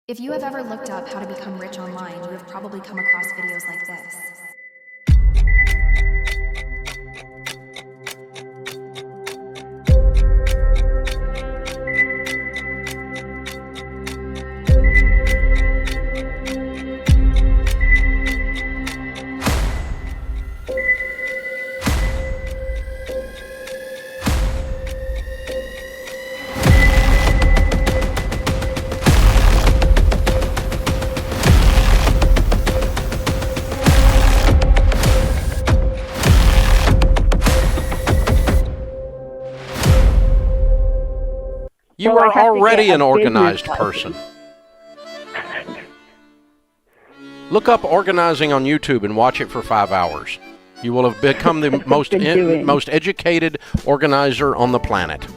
If you have ever looked up how to become rich online, you have probably come across videos like this. You are already an organized person. Look up organizing on YouTube and watch it for 5 hours. You will have become the most educated organizer on the planet.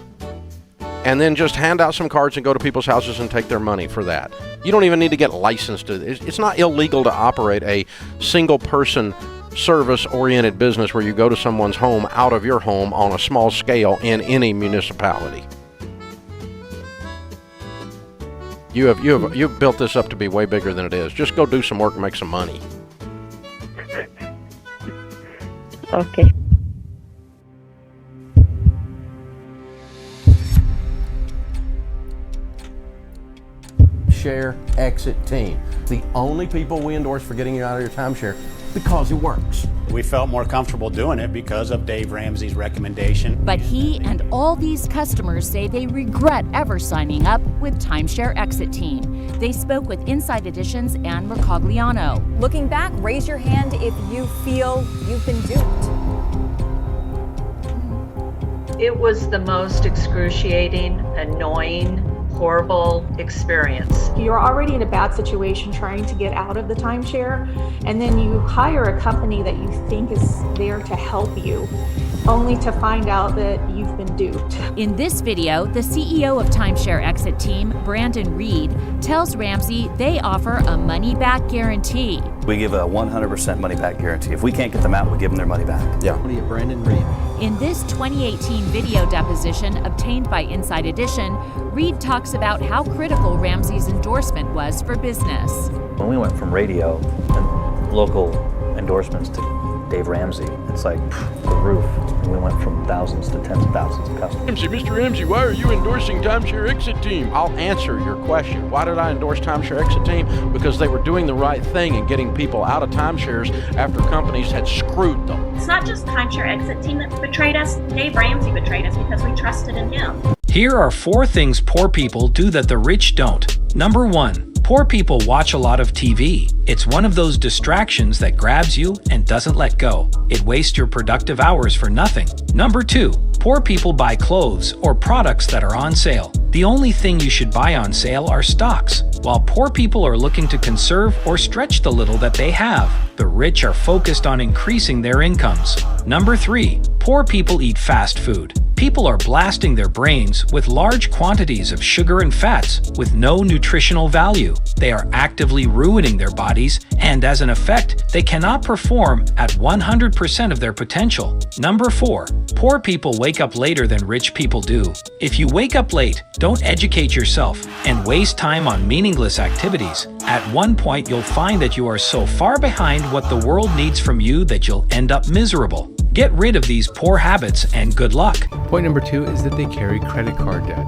And then just hand out some cards and go to people's houses and take their money for that. You don't even need to get licensed to it. It's not illegal to operate a single person service-oriented business where you go to someone's home out of your home on a small scale in any municipality. You've built this up to be way bigger than it is. Just go do some work and make some money. Okay. Share exit team. The only people we endorse for getting you out of your timeshare because it works. We felt more comfortable doing it because of Dave Ramsey's recommendation. But he and all these customers say they regret ever signing up with Timeshare Exit Team. They spoke with Inside Edition's Ann Mercogliano. Looking back, raise your hand if you feel you've been duped. It was the most excruciating, annoying, horrible experience. You're already in a bad situation trying to get out of the timeshare, and then you hire a company that you think is there to help you, only to find out that you've been duped. In this video, the CEO of Timeshare Exit Team, Brandon Reed, tells Ramsey they offer a money-back guarantee. We give a 100% money-back guarantee. If we can't get them out, we give them their money back. Yeah. Brandon Reed. In this 2018 video deposition obtained by Inside Edition, Reed talks about how critical Ramsey's endorsement was for business. When we went from radio and local endorsements to Dave Ramsey, it's like the roof. And we went from thousands to tens of thousands of customers. Mr. Ramsey, why are you endorsing Timeshare Exit Team? I'll answer your question. Why did I endorse Timeshare Exit Team? Because they were doing the right thing and getting people out of timeshares after companies had screwed them. It's not just Timeshare Exit Team that betrayed us. Dave Ramsey betrayed us because we trusted in him. Here are 4 things poor people do that the rich don't. Number 1. Poor people watch a lot of TV. It's one of those distractions that grabs you and doesn't let go. It wastes your productive hours for nothing. Number 2. Poor people buy clothes or products that are on sale. The only thing you should buy on sale are stocks. While poor people are looking to conserve or stretch the little that they have, the rich are focused on increasing their incomes. Number 3. Poor people eat fast food. People are blasting their brains with large quantities of sugar and fats with no nutritional value. They are actively ruining their bodies, and as an effect, they cannot perform at 100% of their potential. Number 4. Poor people wake up later than rich people do. If you wake up late, don't educate yourself and waste time on meaningless activities. At one point, you'll find that you are so far behind what the world needs from you that you'll end up miserable. Get rid of these poor habits and good luck. Point number 2 is that they carry credit card debt.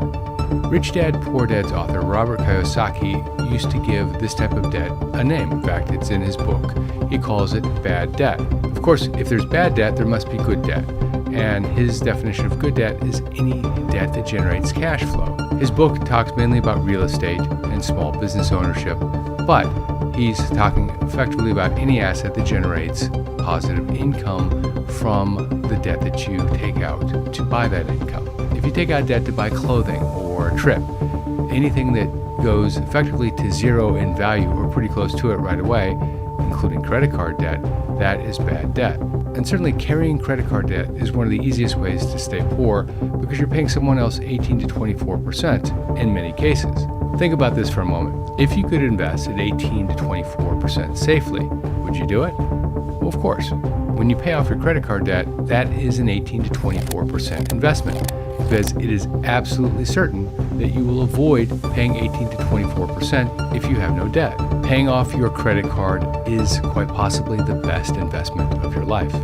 Rich Dad, Poor Dad's author Robert Kiyosaki used to give this type of debt a name. In fact, it's in his book. He calls it bad debt. Of course, if there's bad debt, there must be good debt. And his definition of good debt is any debt that generates cash flow. His book talks mainly about real estate and small business ownership, but he's talking effectively about any asset that generates positive income from the debt that you take out to buy that income. If you take out debt to buy clothing or a trip, anything that goes effectively to zero in value or pretty close to it right away, including credit card debt, that is bad debt. And certainly carrying credit card debt is one of the easiest ways to stay poor because you're paying someone else 18 to 24% in many cases. Think about this for a moment. If you could invest at 18 to 24% safely, would you do it? Well, of course. When you pay off your credit card debt, that is an 18 to 24% investment because it is absolutely certain that you will avoid paying 18 to 24% if you have no debt. Paying off your credit card is quite possibly the best investment of your life.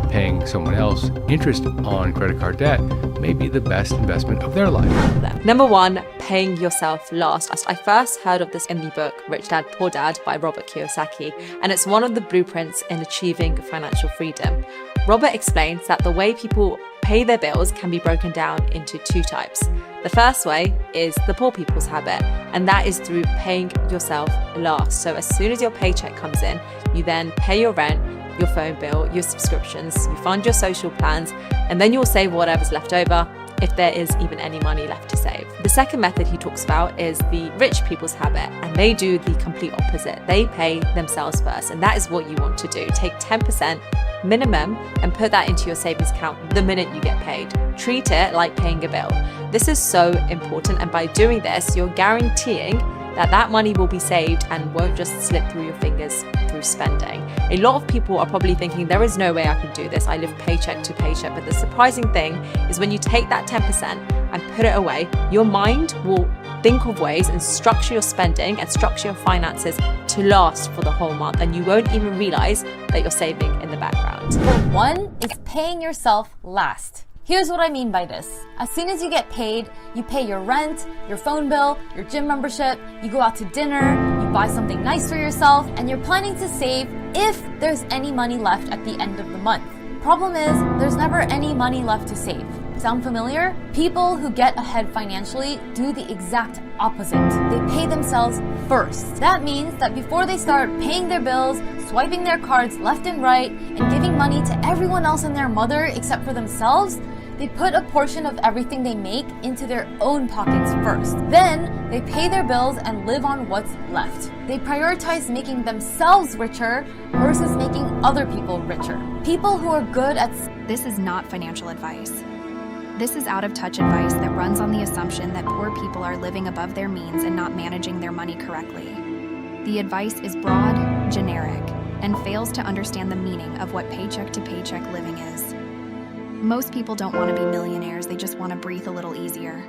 Paying someone else interest on credit card debt may be the best investment of their life. Number 1, paying yourself last. I first heard of this in the book Rich Dad, Poor Dad by Robert Kiyosaki, and it's one of the blueprints in achieving financial freedom. Robert explains that the way people pay their bills can be broken down into 2 types. The first way is the poor people's habit, and that is through paying yourself last. So as soon as your paycheck comes in, you then pay your rent, your phone bill, your subscriptions, you fund your social plans, and then you'll save whatever's left over, if there is even any money left to save. The second method he talks about is the rich people's habit, and they do the complete opposite. They pay themselves first, and that is what you want to do. Take 10% minimum and put that into your savings account the minute you get paid. Treat it like paying a bill. This is so important, and by doing this, you're guaranteeing that money will be saved and won't just slip through your fingers through spending. A lot of people are probably thinking, there is no way I can do this. I live paycheck to paycheck. But the surprising thing is when you take that 10% and put it away, your mind will think of ways and structure your spending and structure your finances to last for the whole month. And you won't even realize that you're saving in the background. Number 1 is paying yourself last. Here's what I mean by this. As soon as you get paid, you pay your rent, your phone bill, your gym membership, you go out to dinner, you buy something nice for yourself, and you're planning to save if there's any money left at the end of the month. Problem is, there's never any money left to save. Sound familiar? People who get ahead financially do the exact opposite. They pay themselves first. That means that before they start paying their bills, swiping their cards left and right, and giving money to everyone else and their mother except for themselves, they put a portion of everything they make into their own pockets first. Then, they pay their bills and live on what's left. They prioritize making themselves richer versus making other people richer. People who are good at... This is not financial advice. This is out-of-touch advice that runs on the assumption that poor people are living above their means and not managing their money correctly. The advice is broad, generic, and fails to understand the meaning of what paycheck-to-paycheck living is. Most people don't want to be millionaires, they just want to breathe a little easier.